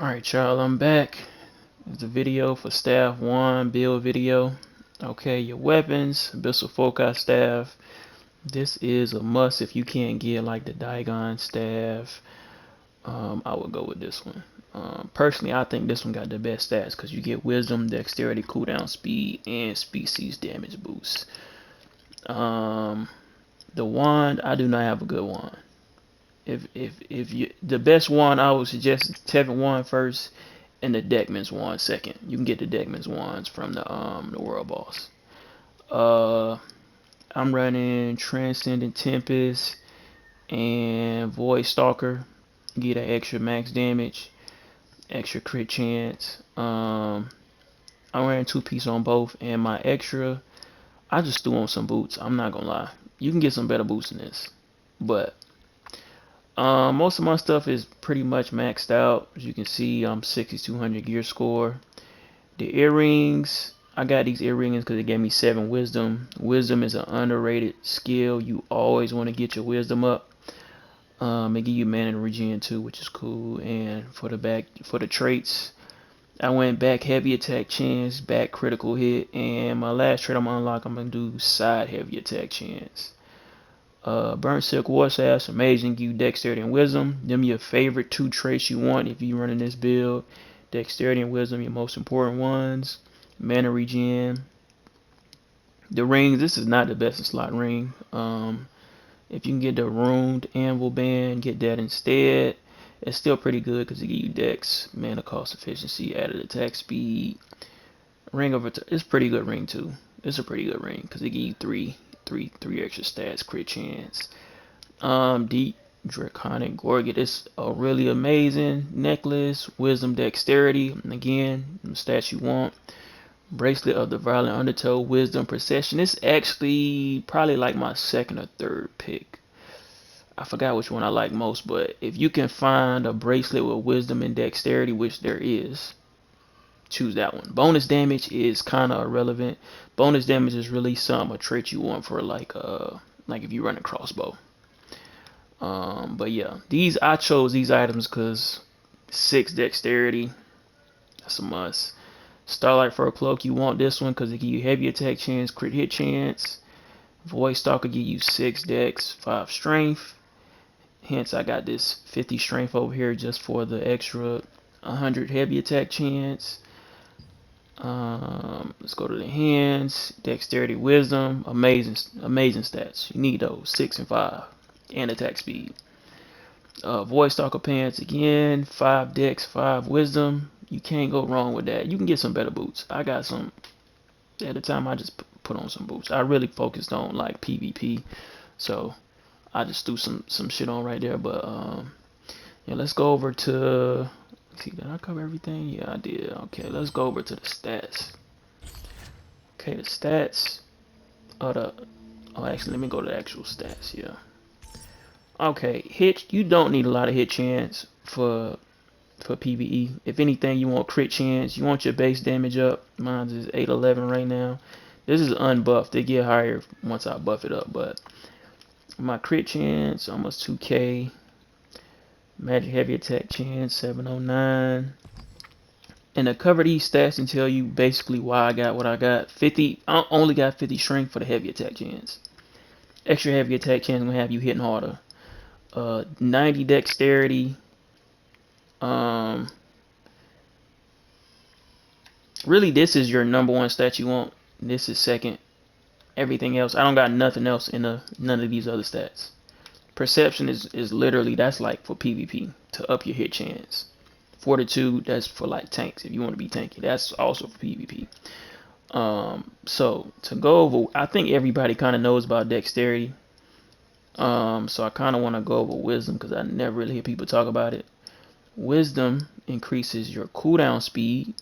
Alright y'all, I'm back. It's a video for staff 1 build video. Okay, your weapons, Abyssal Foci staff. This is a must if you can't get like the Dagon staff. I would go with this one. Personally, I think this one got the best stats because you get wisdom, dexterity, cooldown speed, and species damage boost. The wand, I do not have a good wand. If you the best wand, I would suggest the Tevin wand first and the Deckman's wand second. You can get the Deckman's wands from the world boss. I'm running Transcendent Tempest and Void Stalker. Get an extra max damage, extra crit chance. I'm wearing 2-piece on both, and my extra, I just threw on some boots. I'm not gonna lie, you can get some better boots than this, but most of my stuff is pretty much maxed out. As you can see, I'm 6200 gear score. The earrings, I got these earrings because it gave me 7 wisdom. Wisdom is an underrated skill. You always want to get your wisdom up. It give you mana regen too, which is cool. And for the traits, I went back heavy attack chance, back critical hit, and my last trait I'm gonna unlock, I'm gonna do side heavy attack chance. Burnt Silk War Sash, amazing, give you dexterity and wisdom. Them your favorite 2 traits you want if you running this build. Dexterity and wisdom, your most important ones. Mana regen. The rings, this is not the best in slot ring. If you can get the ruined anvil band, get that instead. It's still pretty good because it gives you dex, mana cost efficiency, added attack speed. Ring of it's pretty good ring too. It's a pretty good ring because it gives you three extra stats, crit chance. Deep Draconic Gorget. It's a really amazing necklace. Wisdom, dexterity, and again, the stats you want. Bracelet of the Violent Undertow, Wisdom, Procession. It's actually probably like my second or third pick. I forgot which one I like most, but if you can find a bracelet with wisdom and dexterity, which there is, choose that one. Bonus damage is kind of irrelevant. Bonus damage is really a trait you want for like if you run a crossbow. But yeah, I chose these items because 6 dexterity, that's a must. Starlight Fur Cloak, you want this one because it gives you heavy attack chance, crit hit chance. Void Stalker give you 6 dex, 5 strength. Hence I got this 50 strength over here just for the extra 100 heavy attack chance. Let's go to the hands. Dexterity, wisdom, amazing stats. You need those 6 and 5, and attack speed. Void Stalker pants again, 5 dex, 5 wisdom. You can't go wrong with that. You can get some better boots. I got some. At the time, I just put on some boots. I really focused on like PvP, so I just threw some shit on right there. But yeah, let's go over to. See, did I cover everything? Yeah, I did. Okay, let's go over to the stats. Okay, the stats. Actually, let me go to the actual stats. Yeah. Okay, hit. You don't need a lot of hit chance for PVE. If anything, you want crit chance. You want your base damage up. Mine is 811 right now. This is unbuffed. They get higher once I buff it up. But my crit chance almost 2k. Magic heavy attack chance 709. And to cover these stats and tell you basically why I got what I got. 50. I only got 50 strength for the heavy attack chance. Extra heavy attack chance gonna have you hitting harder. 90 dexterity. Really, this is your number 1 stat you want. This is second. Everything else, I don't got nothing else in none of these other stats. Perception is literally, that's like for PvP to up your hit chance. Fortitude, that's for like tanks if you want to be tanky. That's also for PvP. So to go over, I think everybody kind of knows about dexterity. So I kind of want to go over wisdom because I never really hear people talk about it. Wisdom increases your cooldown speed,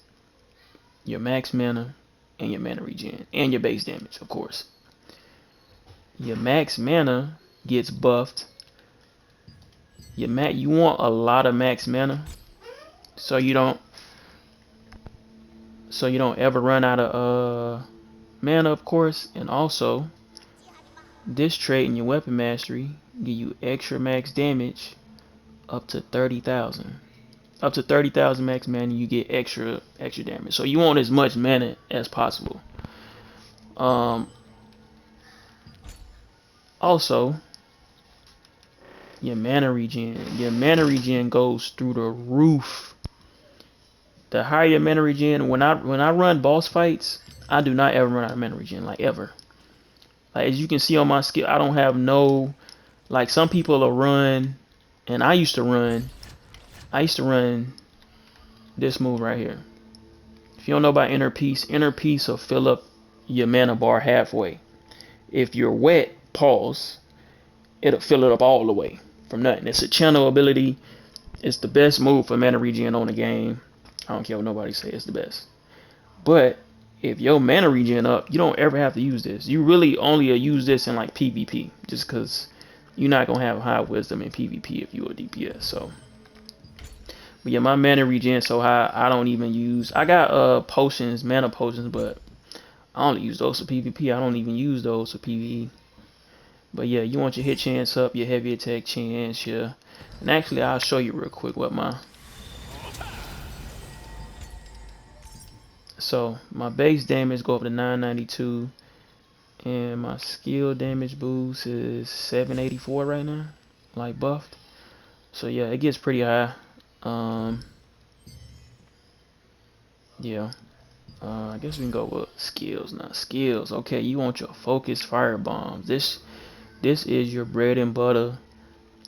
your max mana, and your mana regen, and your base damage, of course. Your max mana gets buffed. You want a lot of max mana, so you don't ever run out of mana, of course. And also, this trait in your weapon mastery give you extra max damage up to 30,000. Up to 30,000 max mana, you get extra damage. So you want as much mana as possible. Also, your mana regen goes through the roof. The higher your mana regen, when I run boss fights, I do not ever run out of mana regen, like ever. Like as you can see on my skill, I don't have no, like some people will run, and I used to run this move right here. If you don't know about inner peace will fill up your mana bar halfway. If you're wet, pause, it'll fill it up all the way from nothing. It's a channel ability. It's the best move for mana regen on the game. I don't care what nobody say, it's the best. But if your mana regen up, you don't ever have to use this. You really only use this in like PvP, just because you're not gonna have high wisdom in PvP if you're a DPS. So, but yeah, my mana regen so high, I don't even use. I got potions, mana potions, but I only use those for PvP. I don't even use those for PvE. But yeah, you want your hit chance up, your heavy attack chance, yeah. And actually, I'll show you real quick what my. So my base damage go up to 992, and my skill damage boost is 784 right now, like buffed. So yeah, it gets pretty high. Yeah. I guess we can go with skills now. Skills. Okay, you want your focus fire bombs. This is your bread and butter,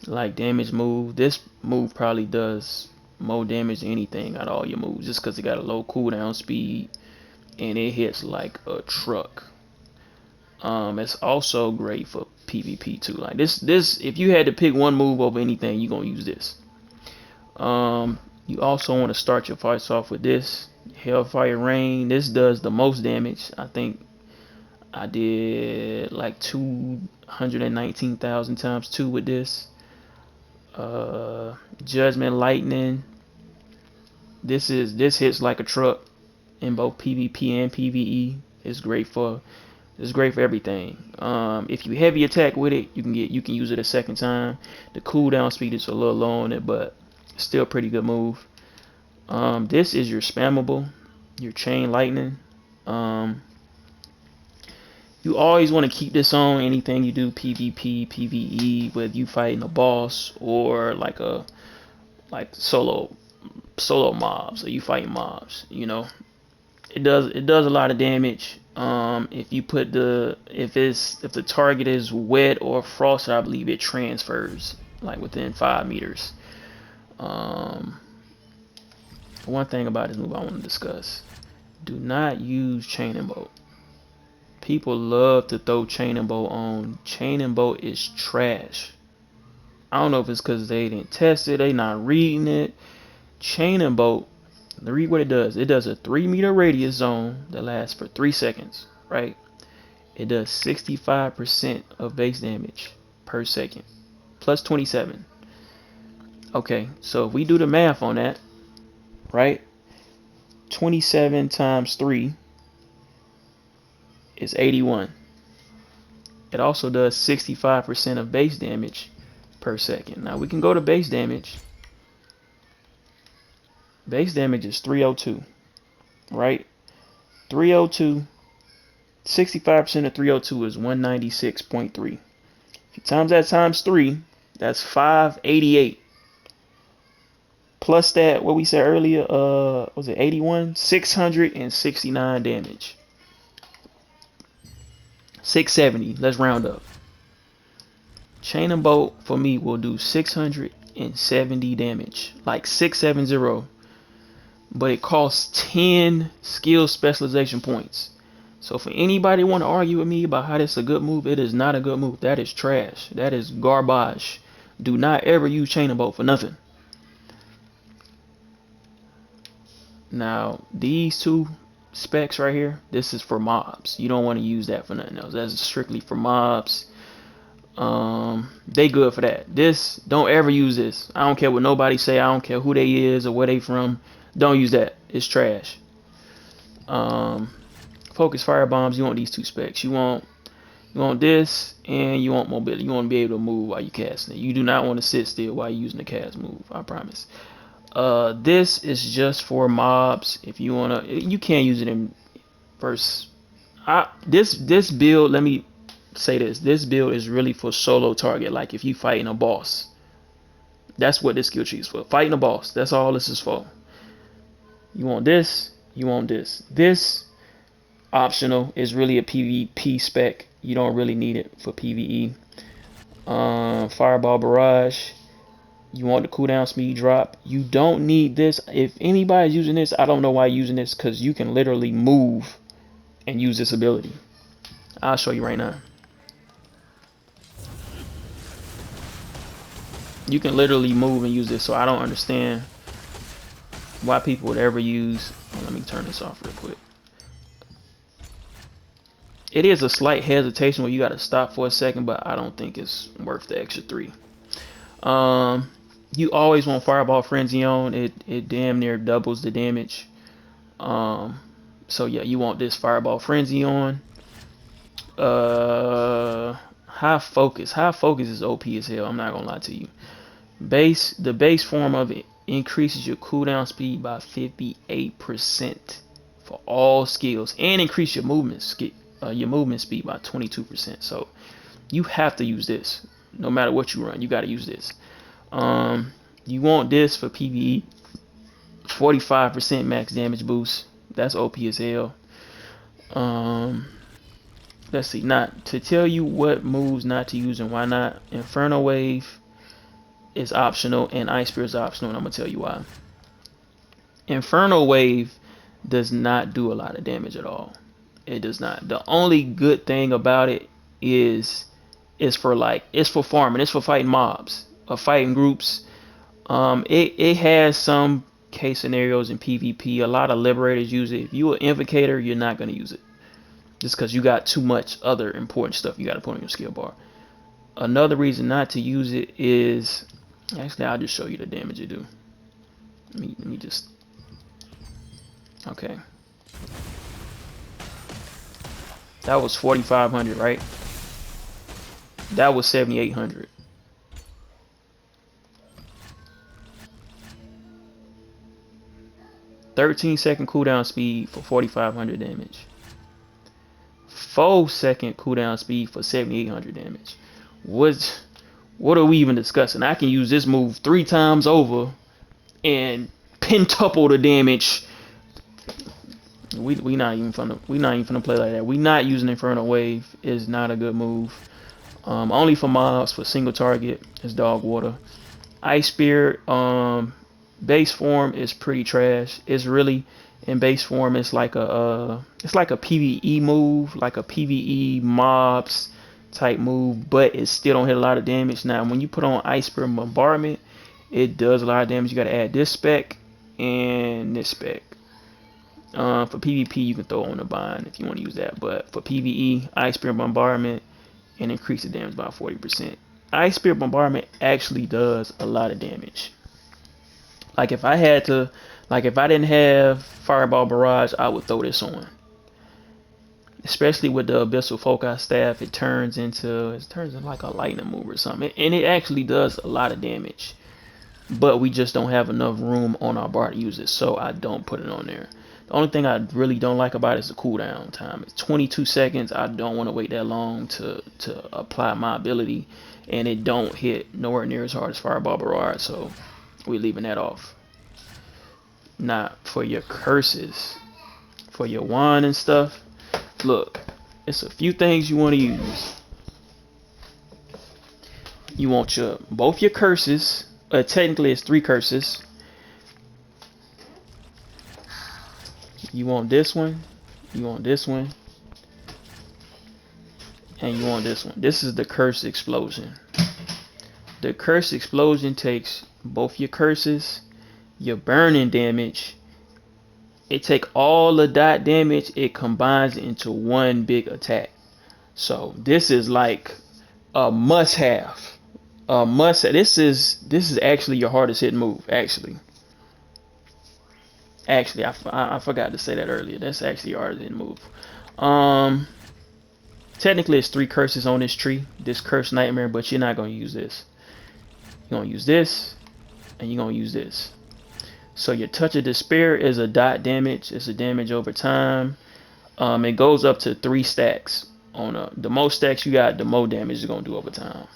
like damage move. This move probably does more damage than anything out of all your moves, just because it got a low cooldown speed and it hits like a truck. It's also great for PvP too. Like this, if you had to pick one move over anything, you're gonna use this. You also want to start your fights off with this Hellfire Rain. This does the most damage. I think I did like 219,000 times 2 with this. Judgment Lightning. This hits like a truck in both PvP and PvE. It's great for everything. If you heavy attack with it, you can use it a second time. The cooldown speed is a little low on it, but still pretty good move. This is your spammable, your chain lightning. You always want to keep this on anything you do PvP, PvE, whether you fighting a boss or like solo mobs, or you fighting mobs. You know, it does a lot of damage. If you put if the target is wet or frosted, I believe it transfers like within 5 meters. One thing about this move I want to discuss: do not use chain and bolt. People love to throw chain and bolt on. Chain and bolt is trash. I don't know if it's because they didn't test it, they not reading it. Chain and bolt, read what it does. It does a 3-meter radius zone that lasts for 3 seconds, right? It does 65% of base damage per second, plus 27. Okay, so if we do the math on that, right? 27 times 3 is 81. It also does 65% of base damage per second. Now we can go to base damage. Base damage is 302, right? 302, 65% of 302 is 196.3. If you times that times 3, that's 588. Plus that, what we said earlier, was it 81? 669 damage. 670, let's round up. Chain and bolt for me will do 670 damage, like 670. But it costs 10 skill specialization points. So for anybody want to argue with me about how this is a good move, it is not a good move. That is trash. That is garbage. Do not ever use chain and bolt for nothing. Now these two specs right here, this is for mobs. You don't want to use that for nothing else. That's strictly for mobs. They good for that. This, don't ever use this. I don't care what nobody say. I don't care who they is or where they from. Don't use that. It's trash. Focus fire bombs. You want these two specs. You want this, and you want mobility. You want to be able to move while you casting it. You do not want to sit still while you're using the cast move. I promise. This is just for mobs. If you wanna, you can't use it in verse. This build, let me say this. This build is really for solo target. Like if you fighting a boss, that's what this skill tree is for. Fighting a boss. That's all this is for. You want this. You want this. This optional is really a PvP spec. You don't really need it for PvE. Fireball barrage. You want the cooldown speed drop. You don't need this. If anybody's using this, I don't know why you're using this, because you can literally move and use this ability. I'll show you right now. You can literally move and use this, so I don't understand why people would ever use. Let me turn this off real quick. It is a slight hesitation where you got to stop for a second, but I don't think it's worth the extra 3. You always want Fireball Frenzy on. It damn near doubles the damage. So yeah, you want this Fireball Frenzy on. High Focus. High Focus is OP as hell. I'm not gonna lie to you. The base form of it increases your cooldown speed by 58% for all skills, and increase your movement speed by 22%. So you have to use this. No matter what you run, you got to use this. You want this for PVE. 45% max damage boost. That's OP as hell. Let's see. Not to tell you what moves not to use and why not. Inferno Wave is optional and Ice Spear is optional, and I'm gonna tell you why. Inferno Wave does not do a lot of damage at all. It does not. The only good thing about it is it's for farming. It's for fighting mobs or fighting groups. It has some case scenarios in PvP. A lot of liberators use it. If you're an Invocator, you're not gonna use it, just because you got too much other important stuff you got to put on your skill bar. Another reason not to use it is, actually, I'll just show you the damage it do. Let me just, okay. That was 4,500, right? That was 7,800. "13-second cooldown speed for 4,500 damage. 4-second cooldown speed for 7,800 damage. What are we even discussing? I can use this move 3 times over and pentuple the damage. We not even finna play like that. We not using Inferno Wave. Is not a good move. Only for mobs. For single target is Dog Water. Ice Spear base form is pretty trash. It's really, in base form, it's like a PvE move, like a PvE mobs type move, but it still don't hit a lot of damage. Now when you put on Ice Spear Bombardment, it does a lot of damage. You got to add this spec and this spec. For PvP, you can throw on the bind if you want to use that, but for PvE, Ice Spear Bombardment and increase the damage by 40%. Ice Spear Bombardment actually does a lot of damage. Like if I didn't have Fireball Barrage, I would throw this on. Especially with the Abyssal Foci Staff, it turns into like a lightning move or something, and it actually does a lot of damage. But we just don't have enough room on our bar to use it, so I don't put it on there. The only thing I really don't like about it is the cooldown time. It's 22 seconds. I don't want to wait that long to apply my ability, and it don't hit nowhere near as hard as Fireball Barrage, so we're leaving that off. Now for your curses, for your wand and stuff, look, it's a few things you want to use. You want both your curses. Technically it's 3 curses. You want this one, you want this one, and you want this one. This is the Curse Explosion. The Curse Explosion takes both your curses, your burning damage. It take all the dot damage, it combines it into one big attack. So this is like a must-have. This is actually your hardest hit move. Actually, I forgot to say that earlier. That's actually your hardest hit move. Technically, it's 3 curses on this tree. This Curse Nightmare, but you're not gonna use this. You're gonna use this, and you're gonna use this. So your Touch of Despair is a dot damage. It's a damage over time. It goes up to 3 stacks. The more stacks you got, the more damage it's gonna do over time.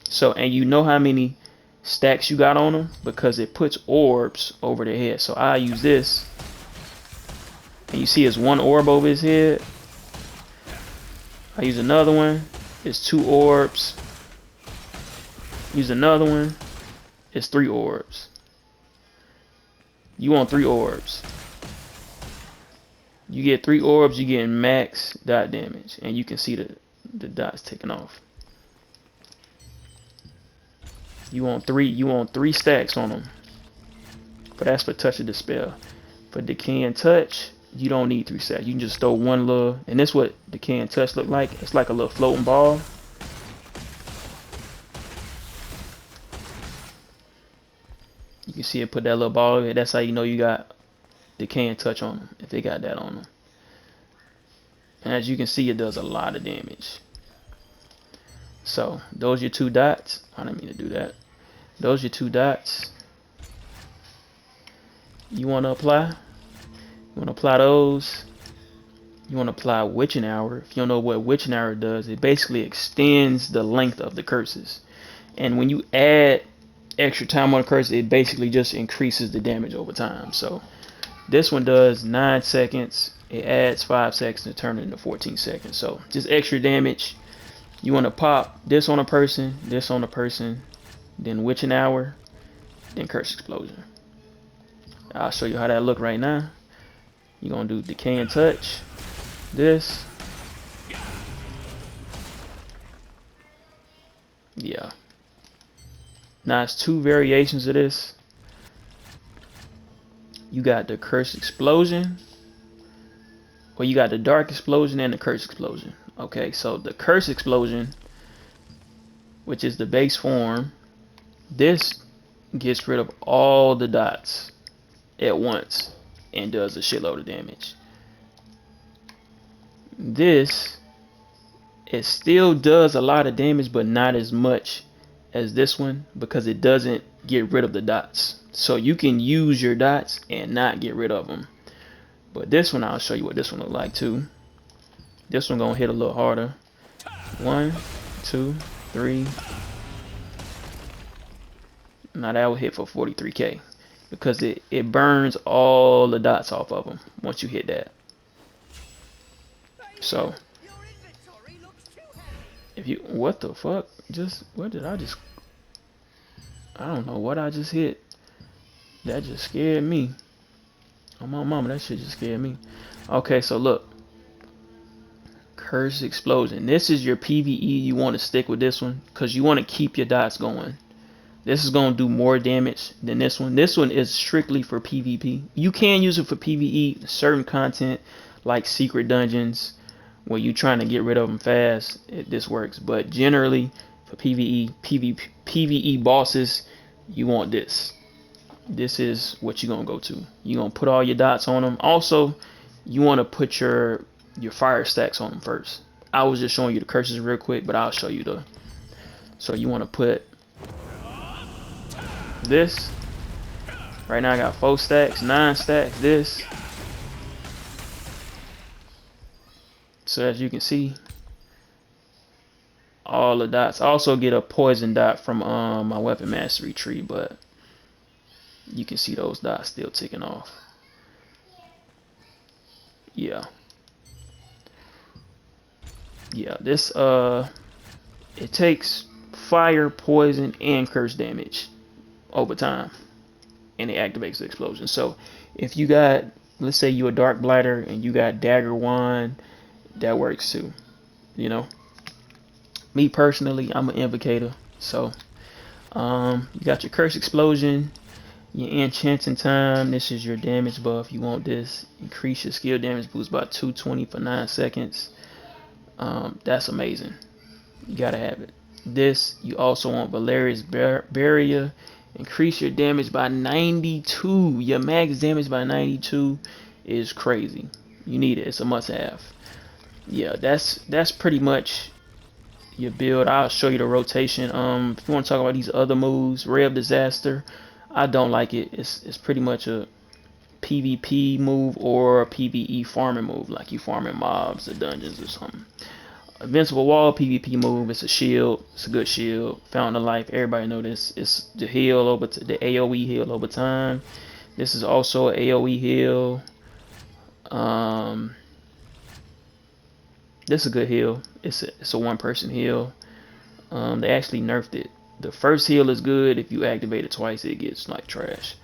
So, and you know how many stacks you got on them because it puts orbs over their head. So I use this, and you see it's 1 orb over his head. I use another one. It's 2 orbs. Use another one. It's 3 orbs. You want 3 orbs. You get 3 orbs, you get max dot damage, and you can see the dots taking off. You want 3 stacks on them. But that's for Touch of Despair. For Decay and Touch, you don't need 3 stacks. You can just throw one little, and this is what Decay and Touch look like. It's like a little floating ball. You can see it put that little ball in. That's how you know you got Decay and Touch on them, if they got that on them. And as you can see, it does a lot of damage. So those are your 2 dots. I didn't mean to do that. Those are your 2 dots. You want to apply? You want to apply those? You want to apply Witching Hour. If you don't know what Witching Hour does, it basically extends the length of the curses. And when you add extra time on a curse, it basically just increases the damage over time. So this one does 9 seconds. It adds 5 seconds to turn it into 14 seconds. So just extra damage. You want to pop this on a person, then Witching Hour, then Curse Explosion. I'll show you how that look right now. You're going to do Decay and Touch. This. Yeah. Now it's 2 variations of this. You got the Curse Explosion. Or you got the Dark Explosion and the Curse Explosion. Okay, so the Curse Explosion, which is the base form, this gets rid of all the dots at once and does a shitload of damage. This, it still does a lot of damage, but not as much as this one because it doesn't get rid of the dots. So you can use your dots and not get rid of them. But this one, I'll show you what this one look like too. This one gonna hit a little harder. 1, 2, 3. Now that will hit for 43k because it burns all the dots off of them once you hit that. So if you, what the fuck? What did I just? I don't know what I just hit. That just scared me. Oh my mama, that shit just scared me. Okay, so look. Curse Explosion. This is your PVE. You want to stick with this one because you want to keep your dots going. This is going to do more damage than this one. This one is strictly for PvP. You can use it for PvE. Certain content like secret dungeons where you're trying to get rid of them fast, this works. But generally for PvE, PvE bosses, you want this. This is what you're going to go to. You're going to put all your dots on them. Also, you want to put your fire stacks on them first. I was just showing you the curses real quick, but I'll show you the. So you want to put this. Right now I got 4 stacks, 9 stacks, this. So as you can see, all the dots. I also get a poison dot from my weapon mastery tree, but you can see those dots still ticking off. Yeah, this it takes fire, poison, and curse damage over time, and it activates the explosion. So if you got, let's say you a dark blighter and you got dagger wand, that works too. You know, me personally, I'm an invocator, so you got your curse explosion, your enchanting time. This is your damage buff. You want this. Increase your skill damage boost by 220 for 9 seconds. That's amazing. You gotta have it. This, you also want Valeria's Barrier. Increase your damage by 92. Your max damage by 92 is crazy. You need it. It's a must-have. Yeah, that's pretty much your build. I'll show you the rotation. If you want to talk about these other moves, Ray of Disaster, I don't like it. It's pretty much a PvP move or a PvE farming move, like you farming mobs or dungeons or something. Invincible Wall PvP move. It's a shield. It's a good shield. Fountain of Life. Everybody know this. It's the heal over the AOE heal over time. This is also an AOE heal. This is a good heal. It's a one person heal. They actually nerfed it. The first heal is good. If you activate it twice, it gets like trash.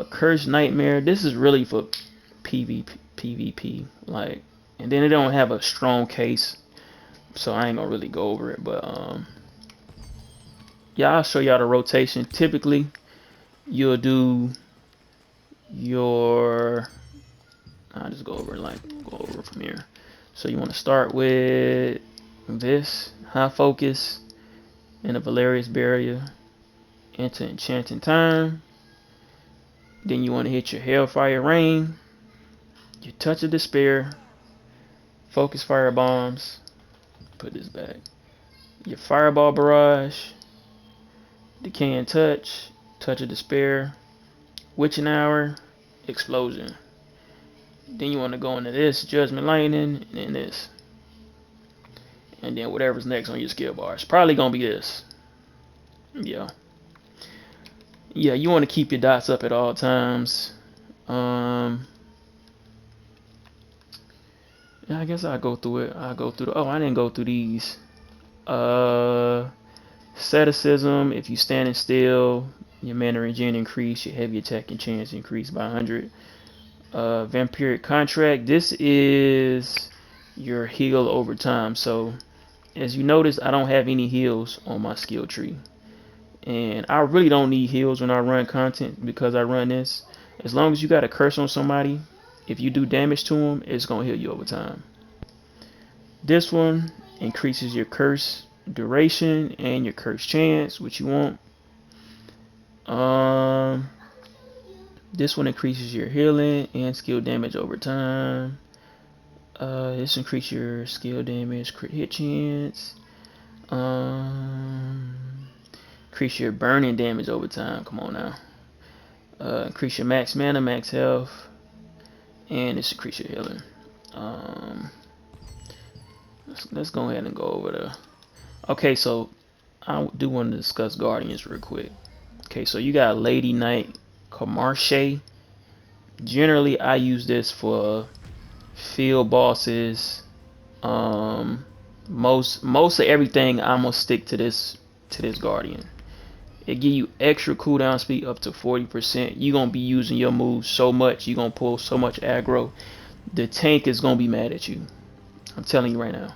Cursed Nightmare. This is really for PvP. Like, and then it don't have a strong case, so I ain't gonna really go over it. But yeah, I'll show y'all the rotation. Typically, you'll do your. I'll just go over from here. So you want to start with this high focus and a Valerius barrier into enchanting time. Then you want to hit your Hellfire Rain, your Touch of Despair, Focus Fire Bombs, put this back, your Fireball Barrage, Decaying Touch, Touch of Despair, Witching Hour, Explosion. Then you want to go into this, Judgment Lightning, and then this. And then whatever's next on your skill bar. It's probably going to be this. Yeah. Yeah, you want to keep your dots up at all times. Yeah, I guess I'll go through it. I didn't go through these. Asceticism, if you standing still, your mana regen increase, your heavy attacking chance increase by 100. Vampiric Contract, this is your heal over time. So as you notice, I don't have any heals on my skill tree, and I really don't need heals when I run content because I run this. As long as you got a curse on somebody, if you do damage to them, it's gonna heal you over time. This one increases your curse duration and your curse chance, which you want. This one increases your healing and skill damage over time. This increases your skill damage, crit hit chance. Increase your burning damage over time. Come on now. Increase your max mana, max health, and this increase your healing. Let's go ahead and go over the. Okay, so I do want to discuss Guardians real quick. Okay, so you got Lady Knight Comarche. Generally, I use this for field bosses. Most of everything I'm gonna stick to this Guardian. It give you extra cooldown speed up to 40%. You're gonna be using your moves so much. You're gonna pull so much aggro. The tank is gonna be mad at you. I'm telling you right now.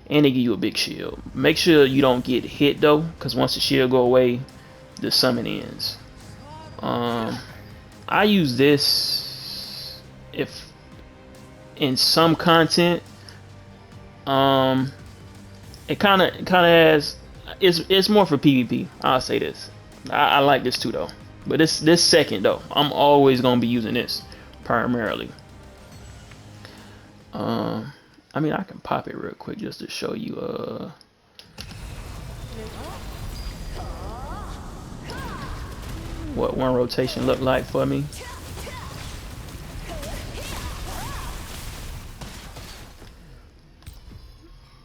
And they give you a big shield. Make sure you don't get hit though, because once the shield go away, the summon ends. I use this if in some content. It kind of has. It's more for PvP. I'll say this. I like this too though. But this second though, I'm always gonna be using this primarily. I mean, I can pop it real quick just to show you what one rotation looked like for me.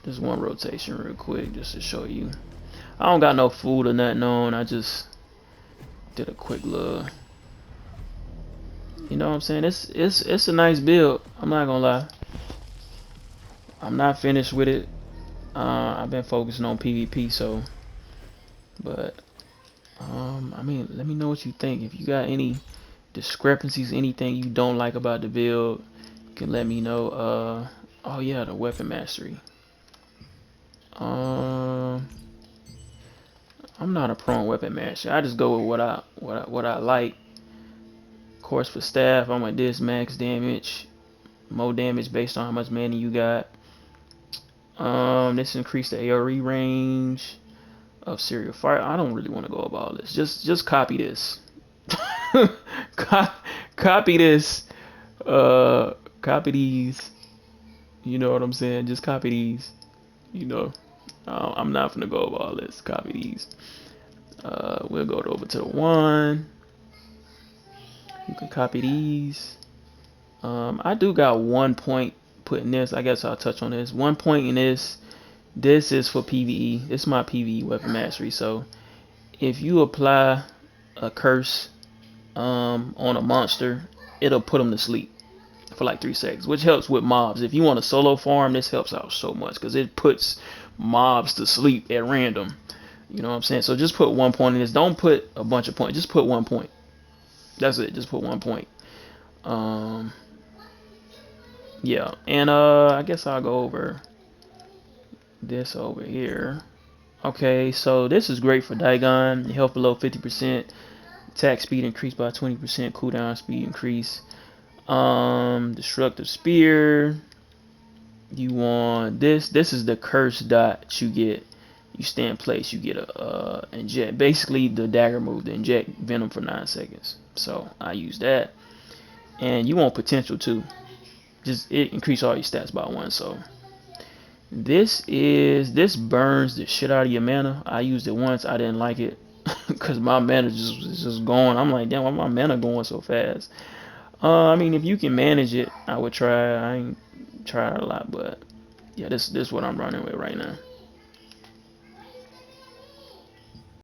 Just one rotation real quick just to show you. I don't got no food or nothing on. I just did a quick look. You know what I'm saying? It's a nice build. I'm not gonna lie. I'm not finished with it. I've been focusing on PvP, so. But I mean, let me know what you think. If you got any discrepancies, anything you don't like about the build, you can let me know. Oh yeah, the weapon mastery. I'm not a pro on weapon mastery. I just go with what I like. Of course, for staff, I'm at this max damage, more damage based on how much mana you got. This increased the AoE range of serial fire. I don't really want to go about all this. Just copy this. Copy this. Copy these. You know what I'm saying? Just copy these. You know, I'm not gonna go over all this. Copy these. We'll go over to the one. You can copy these. I do got 1 point put in this. I guess I'll touch on this. 1 point in this. This is for PVE. This is my PVE weapon mastery. So if you apply a curse on a monster, it'll put them to sleep for like 3 seconds, which helps with mobs. If you want to solo farm, this helps out so much because it puts mobs to sleep at random. You know what I'm saying? So just put 1 point in this. Don't put a bunch of points. Just put 1 point. That's it. Just put 1 point. Yeah, and I guess I'll go over this over here. Okay, so this is great for Daigon. Health below 50%, attack speed increased by 20%, cooldown speed increase. Destructive spear. You want this? This is the curse dot you get. You stay in place. You get a inject. Basically, the dagger move, the inject venom for 9 seconds. So I use that. And you want potential too. Just it increase all your stats by 1. So this burns the shit out of your mana. I used it once. I didn't like it because my mana was just going. I'm like, damn, why my mana going so fast? I mean, if you can manage it, I would try. I ain't tried a lot, but yeah, this is what I'm running with right now.